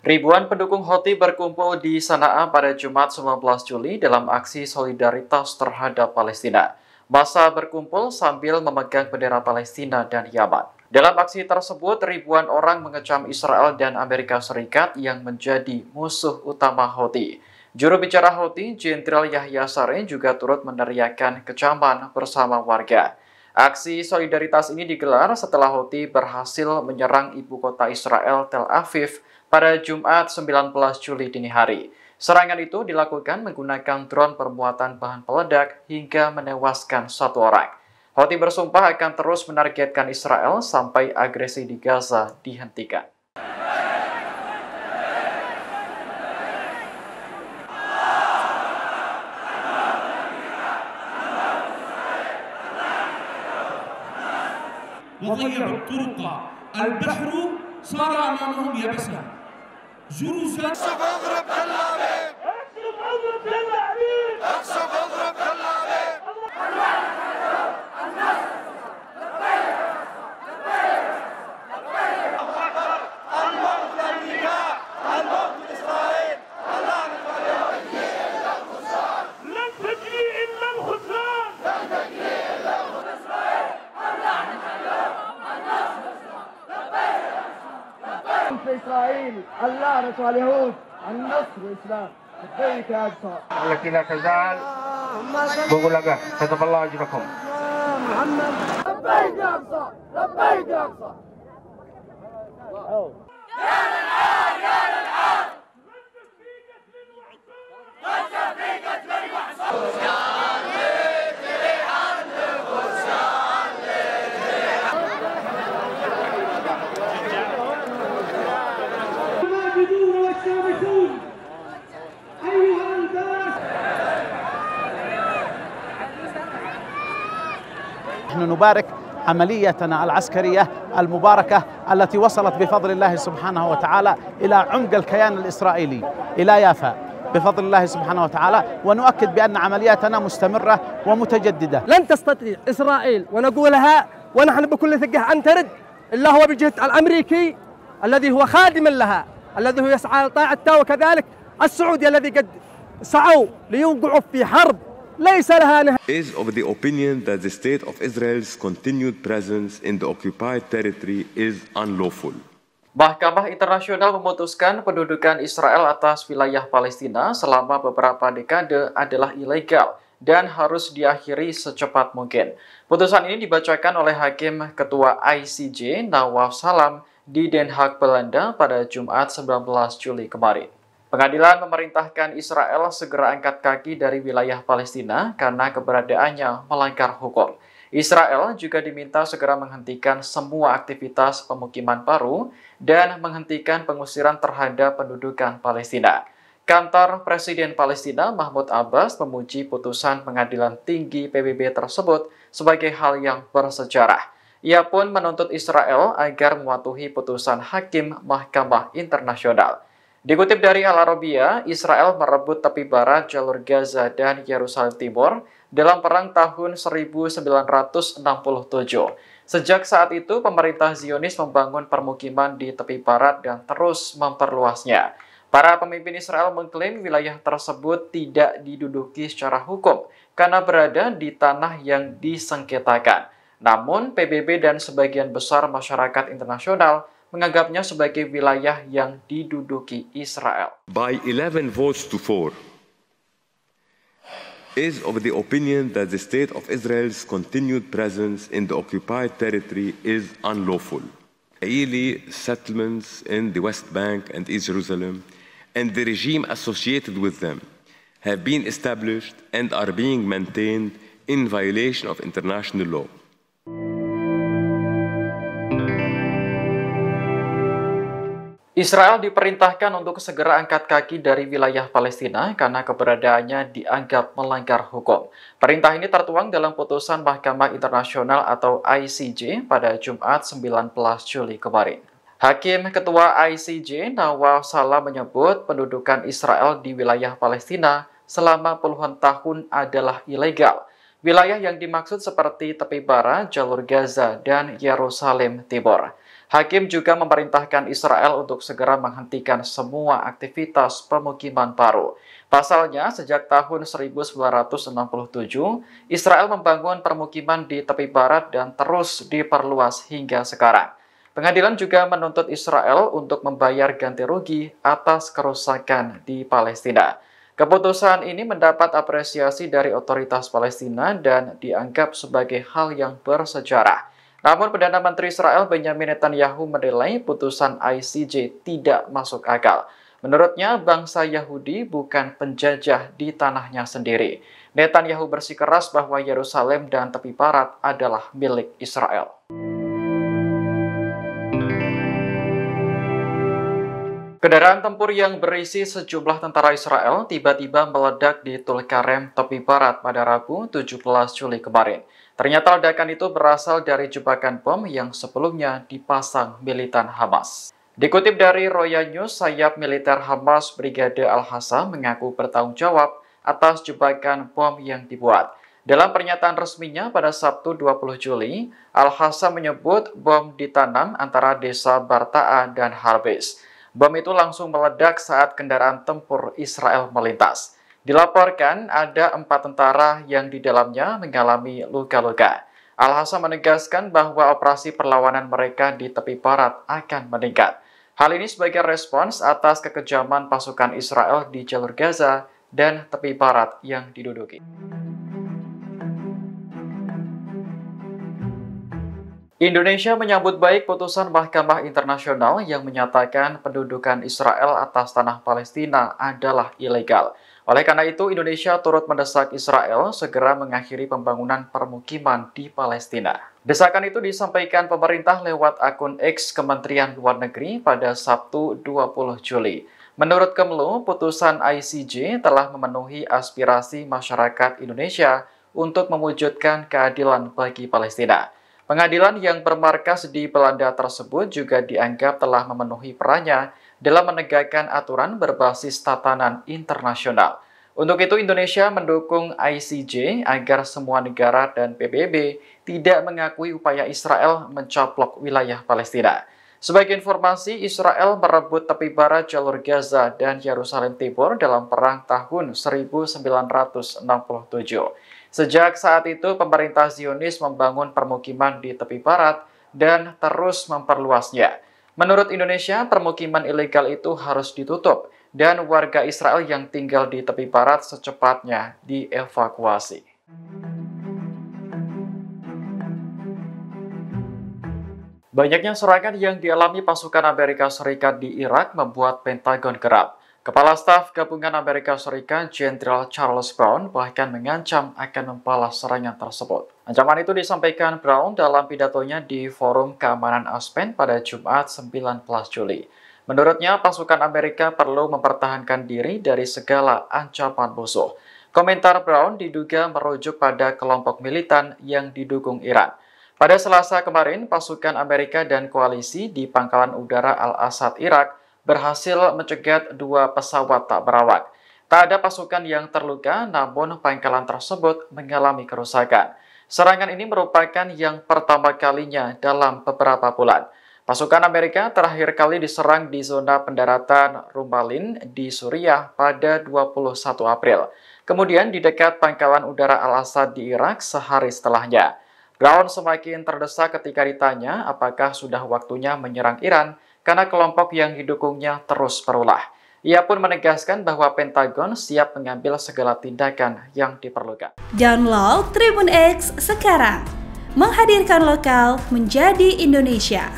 Ribuan pendukung Houthi berkumpul di Sanaa pada Jumat 19 Juli dalam aksi solidaritas terhadap Palestina. Massa berkumpul sambil memegang bendera Palestina dan Yaman. Dalam aksi tersebut, ribuan orang mengecam Israel dan Amerika Serikat yang menjadi musuh utama Houthi. Juru bicara Houthi, Jenderal Yahya Saree, juga turut meneriakkan kecaman bersama warga. Aksi solidaritas ini digelar setelah Houthi berhasil menyerang ibu kota Israel, Tel Aviv, pada Jumat 19 Juli dini hari. Serangan itu dilakukan menggunakan drone bermuatan bahan peledak hingga menewaskan satu orang. Houthi bersumpah akan terus menargetkan Israel sampai agresi di Gaza dihentikan. وغيروا الطرق البحر صار أمامهم يبسا جروسا اكسب اضرب تل أبيب اكسب اضرب تل أبيب اكسب اضرب تل أبيب الموت لأمريكا الموت لإسرائيل لن تجري إلا الخسران لن تجري إلا الخسران في إسرائيل اللعنة على اليهود النصر والإسلام لبيك يا أقصى التي لا تزال بقول لك كتب الله أجركم محمد لبيك يا أقصى لبيك يا أقصى نحن نبارك عمليتنا العسكرية المباركة التي وصلت بفضل الله سبحانه وتعالى إلى عمق الكيان الإسرائيلي إلى يافا بفضل الله سبحانه وتعالى، ونؤكد بأن عملياتنا مستمرة ومتجددة. لن تستطيع إسرائيل ونقولها ونحن بكل ثقة أن ترد إلا هو بجهة الأمريكي الذي هو خادما لها، الذي هو يسعى لطاعتها، وكذلك السعودي الذي قد سعوا ليوقعوا في حرب ليس لها نهاية. Is of the opinion that the state of Israel's continued presence in the occupied territory is unlawful. Mahkamah Internasional memutuskan pendudukan Israel atas wilayah Palestina selama beberapa dekade adalah ilegal dan harus diakhiri secepat mungkin. Putusan ini dibacakan oleh Hakim Ketua ICJ Nawaf Salam di Den Haag, Belanda pada Jumat 19 Juli kemarin. Pengadilan memerintahkan Israel segera angkat kaki dari wilayah Palestina karena keberadaannya melanggar hukum. Israel juga diminta segera menghentikan semua aktivitas pemukiman baru dan menghentikan pengusiran terhadap pendudukan Palestina. Kantor Presiden Palestina Mahmud Abbas memuji putusan Pengadilan Tinggi PBB tersebut sebagai hal yang bersejarah. Ia pun menuntut Israel agar mematuhi putusan Hakim Mahkamah Internasional. Dikutip dari Al-Arabiya, Israel merebut tepi barat jalur Gaza dan Yerusalem Timur dalam perang tahun 1967. Sejak saat itu, pemerintah Zionis membangun permukiman di tepi barat dan terus memperluasnya. Para pemimpin Israel mengklaim wilayah tersebut tidak diduduki secara hukum karena berada di tanah yang disengketakan. Namun, PBB dan sebagian besar masyarakat internasional menganggapnya sebagai wilayah yang diduduki Israel. By 11 votes to 4, is of the opinion that the state of Israel's continued presence in the occupied territory is unlawful. Israeli settlements in the West Bank and East Jerusalem and the regime associated with them have been established and are being maintained in violation of international law. Israel diperintahkan untuk segera angkat kaki dari wilayah Palestina karena keberadaannya dianggap melanggar hukum. Perintah ini tertuang dalam putusan Mahkamah Internasional atau ICJ pada Jumat 19 Juli kemarin. Hakim Ketua ICJ Nawaf Salam menyebut pendudukan Israel di wilayah Palestina selama puluhan tahun adalah ilegal. Wilayah yang dimaksud seperti tepi barat, jalur Gaza, dan Yerusalem Timur. Hakim juga memerintahkan Israel untuk segera menghentikan semua aktivitas pemukiman baru. Pasalnya, sejak tahun 1967, Israel membangun permukiman di tepi barat dan terus diperluas hingga sekarang. Pengadilan juga menuntut Israel untuk membayar ganti rugi atas kerusakan di Palestina. Keputusan ini mendapat apresiasi dari otoritas Palestina dan dianggap sebagai hal yang bersejarah. Namun, Perdana Menteri Israel Benjamin Netanyahu menilai putusan ICJ tidak masuk akal. Menurutnya, bangsa Yahudi bukan penjajah di tanahnya sendiri. Netanyahu bersikeras bahwa Yerusalem dan tepi barat adalah milik Israel. Kendaraan tempur yang berisi sejumlah tentara Israel tiba-tiba meledak di Tulkarem, tepi barat pada Rabu 17 Juli kemarin. Ternyata ledakan itu berasal dari jebakan bom yang sebelumnya dipasang militan Hamas. Dikutip dari Roya News, sayap militer Hamas Brigade Al-Hassa mengaku bertanggung jawab atas jebakan bom yang dibuat. Dalam pernyataan resminya pada Sabtu 20 Juli, Al-Hassa menyebut bom ditanam antara desa Barta'a dan Harbis. Bom itu langsung meledak saat kendaraan tempur Israel melintas. Dilaporkan ada 4 tentara yang di dalamnya mengalami luka-luka. Al-Hassa menegaskan bahwa operasi perlawanan mereka di tepi barat akan meningkat. Hal ini sebagai respons atas kekejaman pasukan Israel di jalur Gaza dan tepi barat yang diduduki. Indonesia menyambut baik putusan Mahkamah Internasional yang menyatakan pendudukan Israel atas tanah Palestina adalah ilegal. Oleh karena itu, Indonesia turut mendesak Israel segera mengakhiri pembangunan permukiman di Palestina. Desakan itu disampaikan pemerintah lewat akun X Kementerian Luar Negeri pada Sabtu 20 Juli. Menurut Kemlu, putusan ICJ telah memenuhi aspirasi masyarakat Indonesia untuk mewujudkan keadilan bagi Palestina. Pengadilan yang bermarkas di Belanda tersebut juga dianggap telah memenuhi perannya dalam menegakkan aturan berbasis tatanan internasional. Untuk itu, Indonesia mendukung ICJ agar semua negara dan PBB tidak mengakui upaya Israel mencaplok wilayah Palestina. Sebagai informasi, Israel merebut tepi barat jalur Gaza dan Yerusalem Timur dalam perang tahun 1967. Sejak saat itu, pemerintah Zionis membangun permukiman di tepi barat dan terus memperluasnya. Menurut Indonesia, permukiman ilegal itu harus ditutup dan warga Israel yang tinggal di tepi barat secepatnya dievakuasi. Banyaknya serangan yang dialami pasukan Amerika Serikat di Irak membuat Pentagon geram. Kepala Staf Gabungan Amerika Serikat Jenderal Charles Brown bahkan mengancam akan membalas serangan tersebut. Ancaman itu disampaikan Brown dalam pidatonya di Forum Keamanan Aspen pada Jumat 19 Juli. Menurutnya, pasukan Amerika perlu mempertahankan diri dari segala ancaman musuh. Komentar Brown diduga merujuk pada kelompok militan yang didukung Iran. Pada Selasa kemarin, pasukan Amerika dan koalisi di Pangkalan Udara Al-Asad, Irak, berhasil mencegat 2 pesawat tak berawak. Tak ada pasukan yang terluka, namun pangkalan tersebut mengalami kerusakan. Serangan ini merupakan yang pertama kalinya dalam beberapa bulan. Pasukan Amerika terakhir kali diserang di zona pendaratan Rumalin di Suriah pada 21 April. Kemudian di dekat Pangkalan Udara Al-Asad di Irak sehari setelahnya. Brown semakin terdesak ketika ditanya apakah sudah waktunya menyerang Iran karena kelompok yang didukungnya terus berulah. Ia pun menegaskan bahwa Pentagon siap mengambil segala tindakan yang diperlukan. Download Tribun X sekarang, menghadirkan lokal menjadi Indonesia.